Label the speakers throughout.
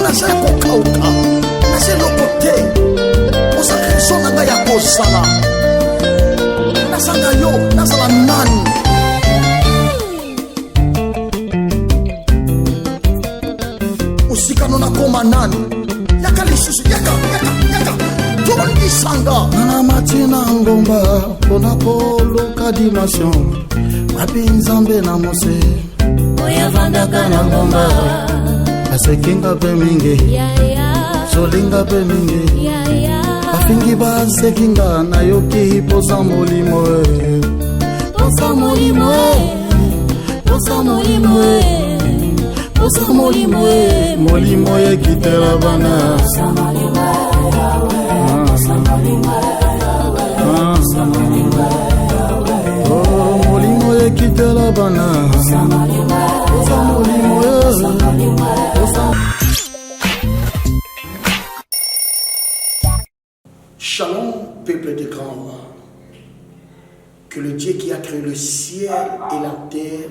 Speaker 1: naza ya kokauka naza eloko te oza raison na ngai ya kozala nazanga yo nazala nani osikano nakoma nani yaka lisusu yaka tondisanga nana matina ngomba mpona koluka dimension mapi nzambe na mose oyavandaka na ngomba asekinga pe mingi solinga pe mingi afingi basekinga nayoki posa molimo posa molimo posa molimo posa molimo molimo ekitela bana molimo ekitela bana posa molimo Shalom, peuple de grand roi. Que le Dieu qui a créé le ciel et la terre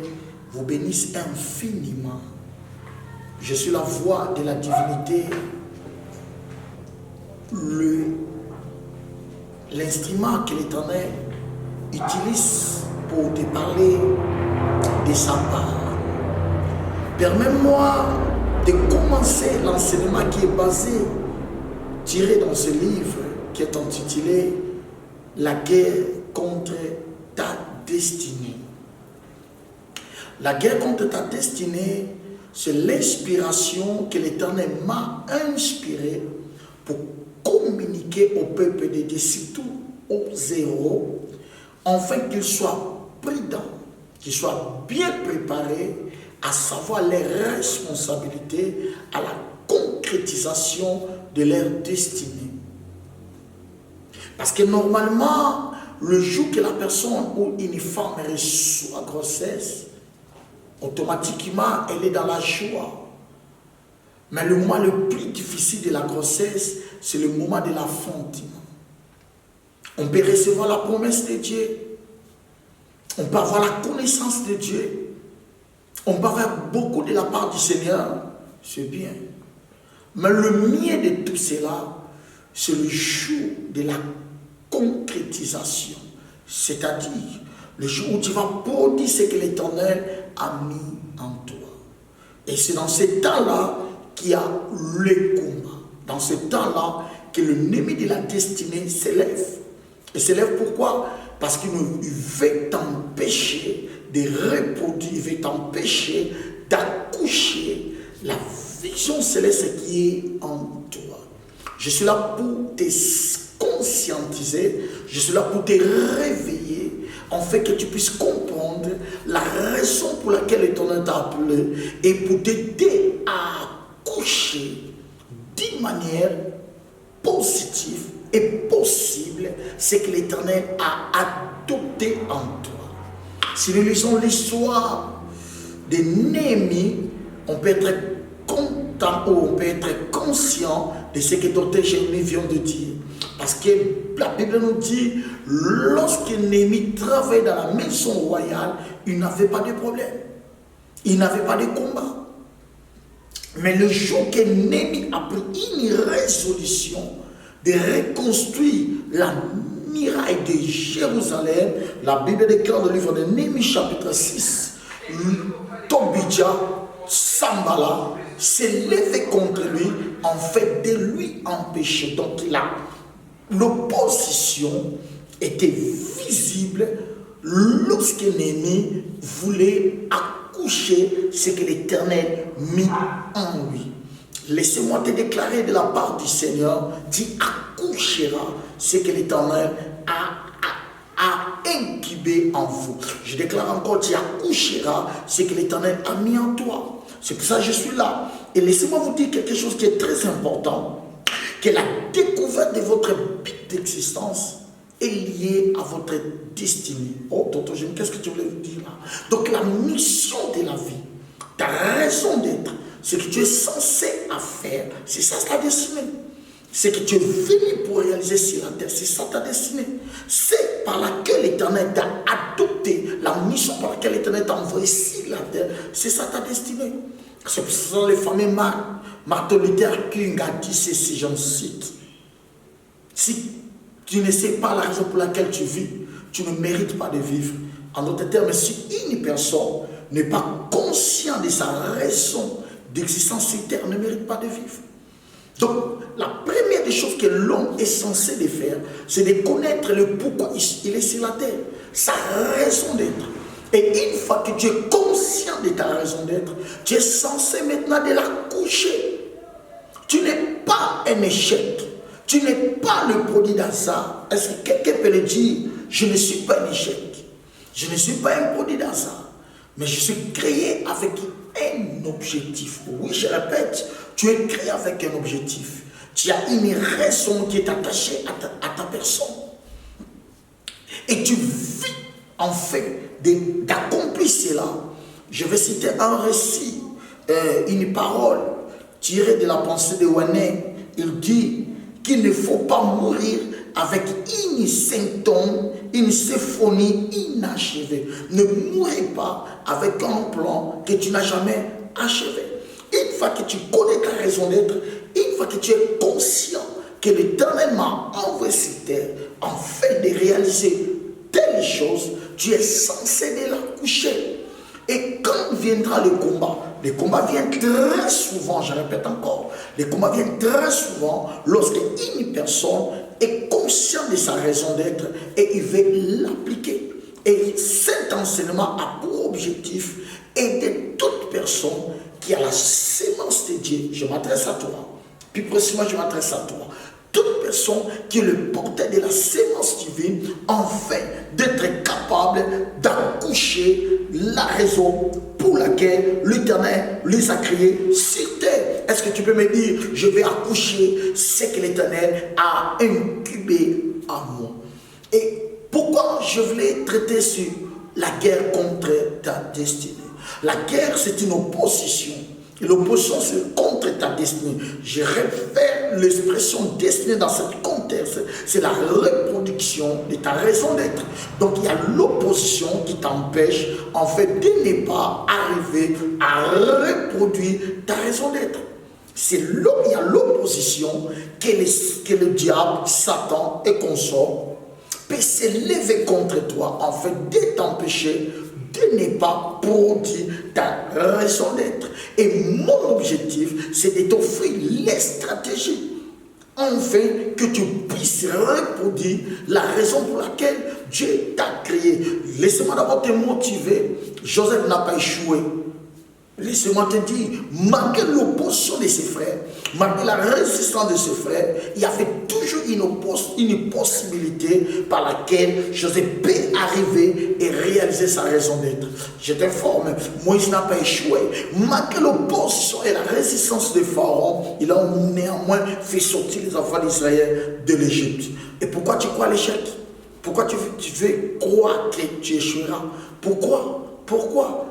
Speaker 1: vous bénisse infiniment. Je suis la voix de la divinité, l'instrument que l'Éternel utilise pour te parler de sa part. Permets-moi de commencer l'enseignement qui est basé, tiré dans ce livre qui est intitulé « La guerre contre ta destinée ». La guerre contre ta destinée, c'est l'inspiration que l'Éternel m'a inspirée pour communiquer au peuple de Dieu, surtout aux héros, afin qu'ils soient prudents, qu'ils soient bien préparés à savoir les responsabilités à la concrétisation de leur destinée. Parce que normalement, le jour que la personne ou une femme reçoit grossesse, automatiquement, elle est dans la joie. Mais le moment le plus difficile de la grossesse, c'est le moment de l'enfantement. On peut recevoir la promesse de Dieu. On peut avoir la connaissance de Dieu. On peut avoir beaucoup de la part du Seigneur. C'est bien. Mais le mieux de tout cela, c'est le jour de la concrétisation. C'est-à-dire, le jour où tu vas produire ce que l'Éternel a mis en toi. Et c'est dans ce temps-là qu'il y a le combat. Dans ce temps-là que l'ennemi de la destinée s'élève. Et s'élève pourquoi? Parce qu'il veut t'empêcher de reproduire, il veut t'empêcher d'accoucher la vision céleste qui est en toi. Je suis là pour te conscientiser, je suis là pour te réveiller, en fait que tu puisses comprendre la raison pour laquelle l'Éternel t'a appelé et pour t'aider à accoucher d'une manière positive et possible ce que l'Éternel a adopté en toi. Si nous lisons l'histoire de Néhémie, on peut être content ou on peut être conscient de ce que Dr. Jérémie vient de dire. Parce que la Bible nous dit, lorsque Néhémie travaillait dans la maison royale, il n'avait pas de problème. Il n'avait pas de combat. Mais le jour que Néhémie a pris une résolution de reconstruire la muraille de Jérusalem, la Bible déclare dans le livre de Néhémie chapitre 6, Tobidja, Sambala, s'est levé contre lui, en fait de lui empêcher. Donc l'opposition était visible lorsque Néhémie voulait accoucher ce que l'Éternel mit en lui. Laissez-moi te déclarer de la part du Seigneur, tu accoucheras ce que l'Éternel a incubé en vous. Je déclare encore, tu accoucheras ce que l'Éternel a mis en toi. C'est pour ça que je suis là. Et laissez-moi vous dire quelque chose qui est très important, que la découverte de votre but d'existence est liée à votre destinée. Oh, tonton, qu'est-ce que tu voulais vous dire là? Donc la mission de la vie, ta raison d'être, ce que tu es censé faire, c'est ça ta destinée. Ce que tu es venu pour réaliser sur la terre, c'est ça ta destinée. C'est par laquelle l'Éternel t'a adopté, la mission par laquelle l'Éternel t'a envoyé sur la terre, c'est ça ta destinée. C'est pour ça que les familles Martin Luther King a dit ceci, j'en cite. Si tu ne sais pas la raison pour laquelle tu vis, tu ne mérites pas de vivre. En d'autres termes, si une personne n'est pas consciente de sa raison d'existence sur terre, ne mérite pas de vivre. Donc, la première des choses que l'homme est censé de faire, c'est de connaître le pourquoi il est sur la terre, sa raison d'être. Et une fois que tu es conscient de ta raison d'être, tu es censé maintenant de la coucher. Tu n'es pas un échec. Tu n'es pas le produit d'hasard. Est-ce que quelqu'un peut le dire? Je ne suis pas un échec. Je ne suis pas un produit d'hasard. Mais je suis créé avec un objectif. Oui, je répète, tu es créé avec un objectif. Tu as une raison qui est attachée à ta personne. Et tu vis en fait d'accomplir cela. Je vais citer un récit, une parole tirée de la pensée de Wané. Il dit qu'il ne faut pas mourir avec une symptôme, une symphonie inachevée. Ne mourrez pas avec un plan que tu n'as jamais achevé. Une fois que tu connais ta raison d'être, une fois que tu es conscient que l'Éternel m'a envoyé sur terre en fait de réaliser telle chose, tu es censé de la coucher. Et quand viendra le combat vient très souvent, je répète encore, le combat vient très souvent lorsque une personne est consciente de sa raison d'être et il veut l'appliquer. Et cet enseignement a pour objectif aider toute personne qui a la sémence de Dieu. Je m'adresse à toi. Plus précisément, je m'adresse à toi. Toute personne qui est le porteur de la sémence divine, enfin d'être capable d'accoucher la raison pour laquelle l'Éternel les a créés sur terre. Est-ce que tu peux me dire, je vais accoucher ce que l'Éternel a incubé à moi? Et pourquoi je voulais traiter sur la guerre contre ta destinée? La guerre, c'est une opposition. Et l'opposition, c'est contre ta destinée. Je réfère l'expression destinée dans ce contexte. C'est la reproduction de ta raison d'être. Donc, il y a l'opposition qui t'empêche, en fait, de ne pas arriver à reproduire ta raison d'être. C'est là il y a l'opposition que le diable, Satan et consorts peut s'élever contre toi, en fait, de t'empêcher de ne pas produire ta raison d'être. Et mon objectif, c'est de t'offrir les stratégies, enfin, que tu puisses reproduire la raison pour laquelle Dieu t'a créé. Laissez-moi d'abord te motiver. Joseph n'a pas échoué. Laissez-moi te dire, malgré l'opposition de ses frères, malgré la résistance de ses frères, il y avait toujours une possibilité par laquelle Joseph peut arriver et réaliser sa raison d'être. Je t'informe, Moïse n'a pas échoué. Malgré l'opposition et la résistance des pharaons, il a néanmoins fait sortir les enfants d'Israël de l'Égypte. Et pourquoi tu crois à l'échec? Pourquoi tu veux croire que tu échoueras? Pourquoi?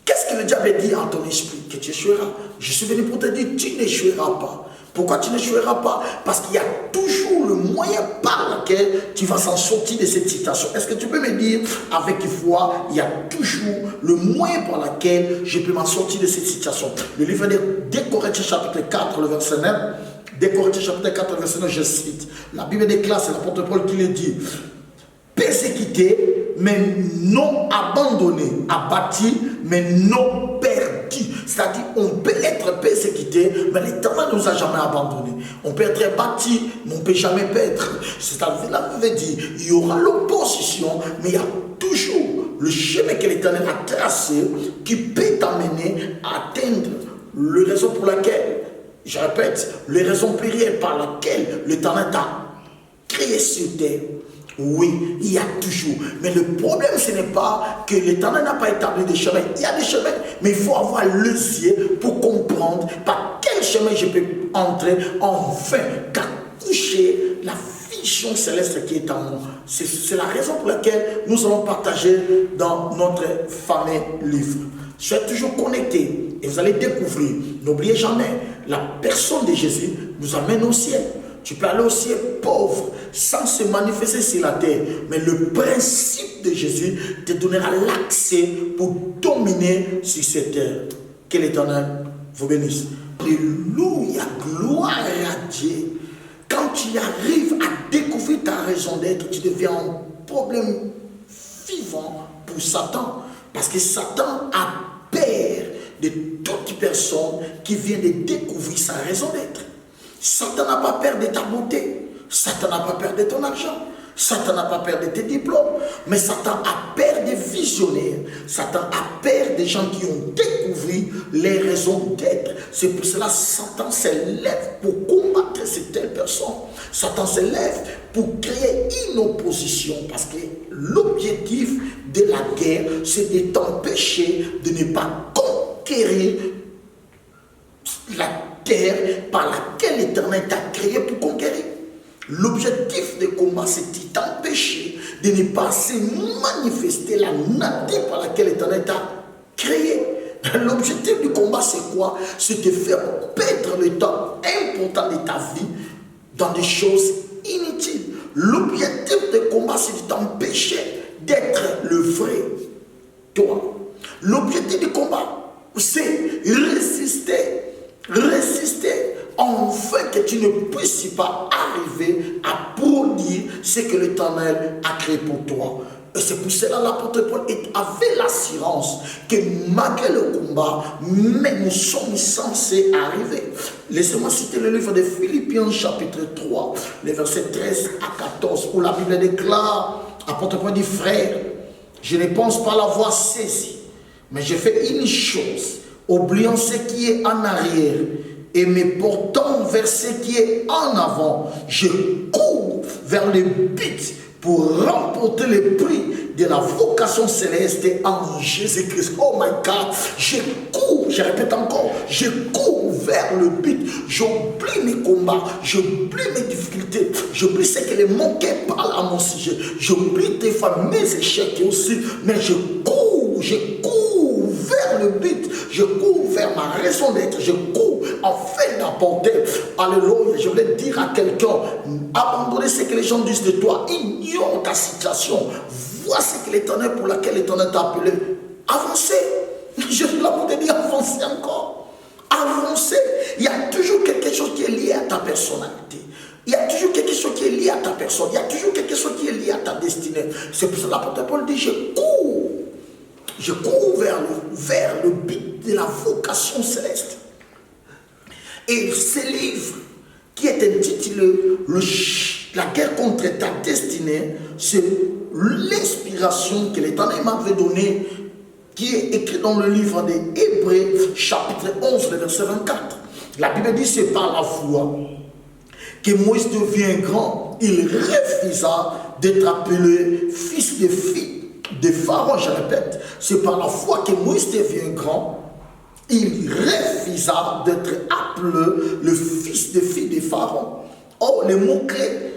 Speaker 1: Qu'est-ce que le diable dit en ton esprit? Que tu échoueras. Je suis venu pour te dire, tu n'échoueras pas. Pourquoi tu n'échoueras pas? Parce qu'il y a toujours le moyen par lequel tu vas s'en sortir de cette situation. Est-ce que tu peux me dire, avec foi, il y a toujours le moyen par lequel je peux m'en sortir de cette situation? Le livre de 2 Corinthiens chapitre 4, le verset 9. 2 Corinthiens chapitre 4, le verset 9, je cite. La Bible déclare, c'est l'apôtre Paul qui le dit. Persécuté, mais non abandonné, abattu, mais non perdu. C'est-à-dire, on peut être persécuté, mais l'Éternel ne nous a jamais abandonnés. On peut être abattu, mais on ne peut jamais perdre. C'est-à-dire, la Bible dit, il y aura l'opposition, mais il y a toujours le chemin que l'Éternel a tracé qui peut t'amener à atteindre la raison pour laquelle, je répète, les raisons plurielles par laquelle l'Éternel t'a créé sur terre. Oui, il y a toujours. Mais le problème, ce n'est pas que l'Éternel n'a pas établi des chemins. Il y a des chemins, mais il faut avoir les yeux pour comprendre par quel chemin je peux entrer, enfin, qu'accoucher la vision céleste qui est en moi. C'est la raison pour laquelle nous allons partager dans notre fameux livre. Soyez toujours connectés et vous allez découvrir. N'oubliez jamais, la personne de Jésus nous amène au ciel. Tu peux aller au ciel pauvre, sans se manifester sur la terre. Mais le principe de Jésus te donnera l'accès pour dominer sur cette terre. Que l'Éternel vous bénisse. Alléluia, gloire à Dieu. Quand tu arrives à découvrir ta raison d'être, tu deviens un problème vivant pour Satan. Parce que Satan a peur de toute personne qui vient de découvrir sa raison d'être. Satan n'a pas peur de ta beauté. Satan n'a pas peur de ton argent. Satan n'a pas peur de tes diplômes. Mais Satan a peur des visionnaires. Satan a peur des gens qui ont découvert les raisons d'être. C'est pour cela que Satan s'élève pour combattre cette telle personne. Satan s'élève pour créer une opposition. Parce que l'objectif de la guerre, c'est de t'empêcher de ne pas conquérir la terre par laquelle l'Éternel t'a créé pour conquérir. L'objectif de combat, c'est de t'empêcher de ne pas se manifester la nature par laquelle l'Éternel t'a créé. L'objectif du combat, c'est quoi? C'est de faire perdre le temps important de ta vie dans des choses inutiles. L'objectif du combat, c'est de t'empêcher d'être le vrai toi. L'objectif du combat, c'est résister, afin que tu ne puisses pas arriver à produire ce que l'Éternel a créé pour toi. Et c'est pour cela que l'apôtre Paul avait l'assurance que malgré le combat, mais nous sommes censés arriver. Laissez-moi citer le livre de Philippiens chapitre 3, les versets 13 à 14, où la Bible déclare, l'apôtre Paul dit, frère, je ne pense pas l'avoir saisi, mais j'ai fait une chose, oubliant ce qui est en arrière et me portant vers ce qui est en avant, je cours vers le but pour remporter le prix de la vocation céleste en Jésus-Christ. Oh my God, je cours, je répète encore, je cours vers le but. J'oublie mes combats, j'oublie mes difficultés, j'oublie ce que les moquets parlent à mon sujet, j'oublie des fois mes échecs aussi, mais je cours vers le but, je cours vers ma raison d'être, je cours afin d'apporter. Alléluia, je voulais dire à quelqu'un, abandonner ce que les gens disent de toi, ignore ta situation, vois ce que l'Éternel pour laquelle l'Éternel t'a appelé, avancez. Je suis là pour te dire, avancez encore, avancez. Il y a toujours quelque chose qui est lié à ta personnalité. Il y a toujours quelque chose qui est lié à ta personne. Il y a toujours quelque chose qui est lié à ta destinée. C'est pour cela que l'apôtre Paul dit, je cours vers le but de la vocation céleste. Et ce livre qui est intitulé La guerre contre ta destinée, c'est l'inspiration que l'Éternel m'avait donnée, qui est écrit dans le livre des Hébreux, chapitre 11, le verset 24. La Bible dit, c'est par la foi que Moïse devient grand. Il refusa d'être appelé fils de fille de Pharaon, je répète, c'est par la foi que Moïse devient grand. Il refusa d'être appelé le fils de fille de Pharaon. Oh, le mot-clé,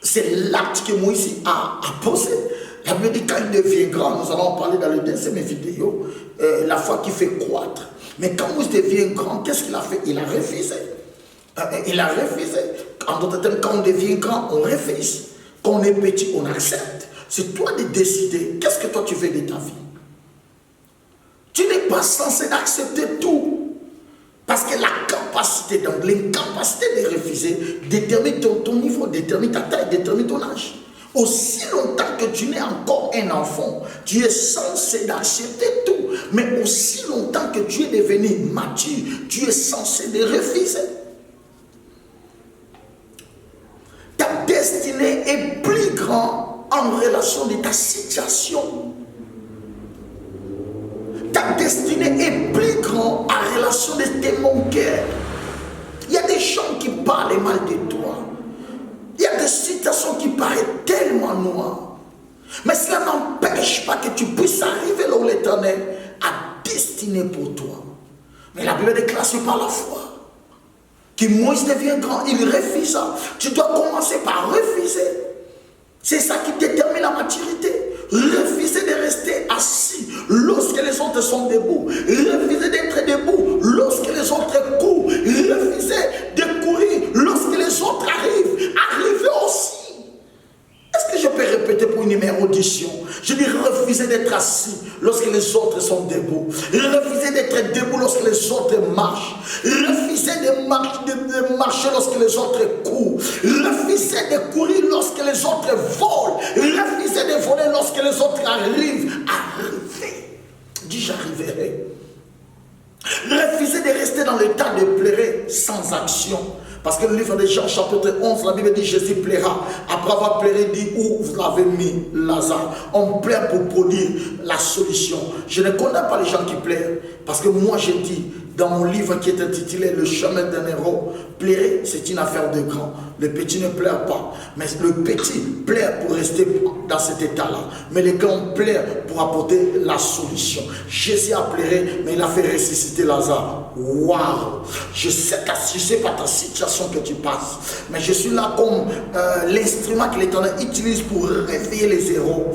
Speaker 1: c'est l'acte que Moïse a posé. La Bible dit quand il devient grand, nous allons en parler dans les deuxième vidéo, la foi qui fait croître. Mais quand Moïse devient grand, qu'est-ce qu'il a fait? Il a refusé. Il a refusé. En d'autres termes, quand on devient grand, on refuse. Quand on est petit, on accepte. C'est toi de décider qu'est-ce que toi tu veux de ta vie. Tu n'es pas censé accepter tout. Parce que la capacité, donc l'incapacité de refuser détermine ton niveau, détermine ta taille, détermine ton âge. Aussi longtemps que tu n'es encore un enfant, tu es censé d'accepter tout. Mais aussi longtemps que tu es devenu mature, tu es censé de refuser. Ta destinée est plus grande en relation de ta situation. Ta destinée est plus grande en relation de tes manqueurs. Il y a des gens qui parlent mal de toi. Il y a des situations qui paraissent tellement noires. Mais cela n'empêche pas que tu puisses arriver là où l'Éternel a destiné pour toi. Mais la Bible déclare par la foi que Moïse devient grand. Il refusa. Tu dois commencer par refuser. C'est ça qui détermine la maturité. Refuser de rester assis lorsque les autres sont debout. Refuser d'être debout lorsque les autres courent. Refuser de courir lorsque les autres arrivent. Arriver aussi. Est-ce que je peux répéter opter pour une meilleure audition. Je dis refuser d'être assis lorsque les autres sont debout. Refuser d'être debout lorsque les autres marchent. Refuser de marcher lorsque les autres courent. Refuser de courir lorsque les autres volent. Refuser de voler lorsque les autres arrivent. Arriver. Dis j'arriverai. Refuser de rester dans l'état de pleurer sans action. Parce que le livre de Jean chapitre 11, la Bible dit Jésus plaira. Après avoir pleuré, dit où vous l'avez mis Lazare. On pleure pour produire la solution. Je ne connais pas les gens qui pleurent. Parce que moi j'ai dit dans mon livre qui est intitulé Le chemin d'un héros, pleurer c'est une affaire de grand. Le petit ne pleure pas. Mais le petit pleure pour rester dans cet état-là. Mais les grands pleurent pour apporter la solution. Jésus a pleuré, mais il a fait ressusciter Lazare. Waouh! Je sais pas ta situation que tu passes. Mais je suis là comme l'instrument que l'Éternel utilise pour réveiller les héros.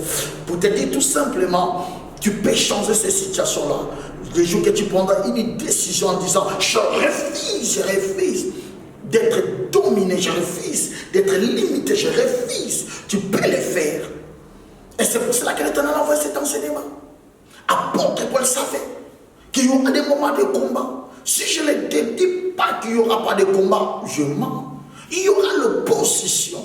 Speaker 1: Pour te dire tout simplement, tu peux changer ces situations-là. Le jour que tu prendras une décision en disant je refuse d'être dominé, je refuse d'être limité, je refuse. Tu peux le faire. Et c'est pour cela que l'Éternel a envoyé cet enseignement. Apôtre Paul savait qu'il y aura des moments de combat. Si je ne te dis pas qu'il n'y aura pas de combat, je mens. Il y aura l'opposition.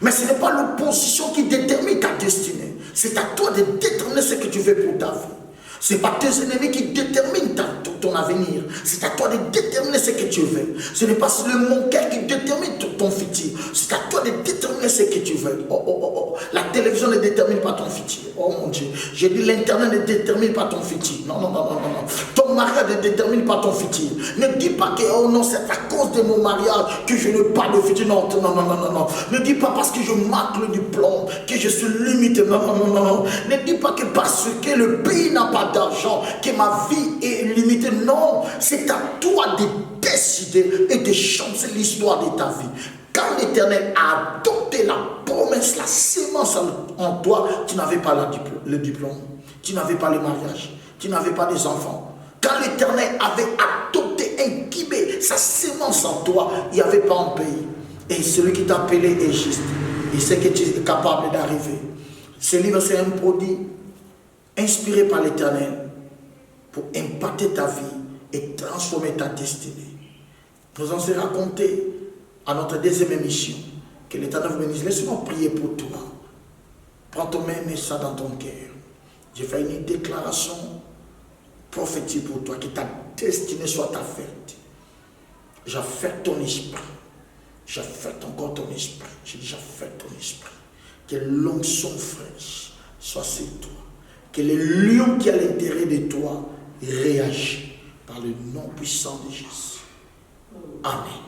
Speaker 1: Mais ce n'est pas l'opposition qui détermine ta destinée. C'est à toi de déterminer ce que tu veux pour ta vie. Ce n'est pas tes ennemis qui déterminent ton avenir. C'est à toi de déterminer ce que tu veux. Ce n'est pas le moncaire qui détermine ton futur. C'est à toi de déterminer ce que tu veux. La télévision ne détermine pas ton futur. Oh mon Dieu. J'ai dit l'internet ne détermine pas ton futur. Non. Ton mariage ne détermine pas ton futur. Ne dis pas que oh non, c'est à cause de mon mariage que je n'ai pas de futur. Non. Ne dis pas parce que je manque le diplôme que je suis limité. Non. Ne dis pas que parce que le pays n'a pas d'argent que ma vie est limitée. Non, c'est à toi de décider et de changer l'histoire de ta vie. Quand l'Éternel a adopté la promesse, la sémence en toi, tu n'avais pas le diplôme, tu n'avais pas le mariage, tu n'avais pas des enfants. Quand l'Éternel avait adopté, incubé sa sémence en toi, il n'y avait pas un pays. Et celui qui t'a appelé est juste. Il sait que tu es capable d'arriver. Ce livre, c'est un produit inspiré par l'Éternel pour impacter ta vie et transformer ta destinée. Nous allons se raconter à notre deuxième émission que l'Éternel vous bénisse. Laisse-moi prier pour toi. Prends ton main et mets ça dans ton cœur. J'ai fait une déclaration prophétique pour toi, que ta destinée soit faite. J'affecte ton esprit. J'affecte encore ton esprit. J'ai déjà fait ton esprit. Que l'onction fraîche soit sur toi. Que le lion qui est à l'intérieur de toi réagisse par le nom puissant de Jésus. Amen.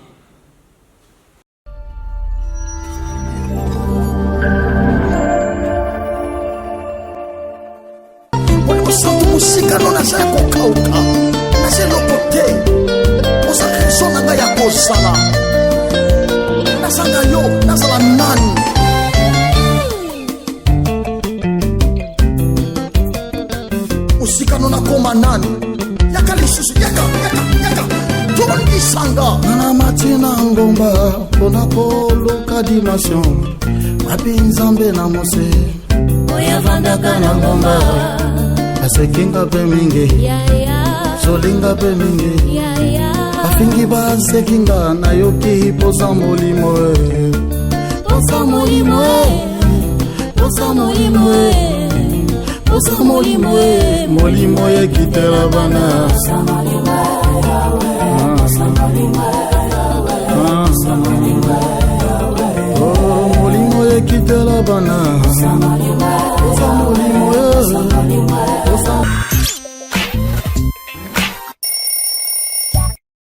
Speaker 1: Nani yaka lisusu yaka tondi sanga na matina ngomba pona koluka dimension mapinzambe na mose oya vandaka na ngomba asekinga pe mingi solinga pe mingi afingi basekinga na yoki posa molimo molimo ye kitela bana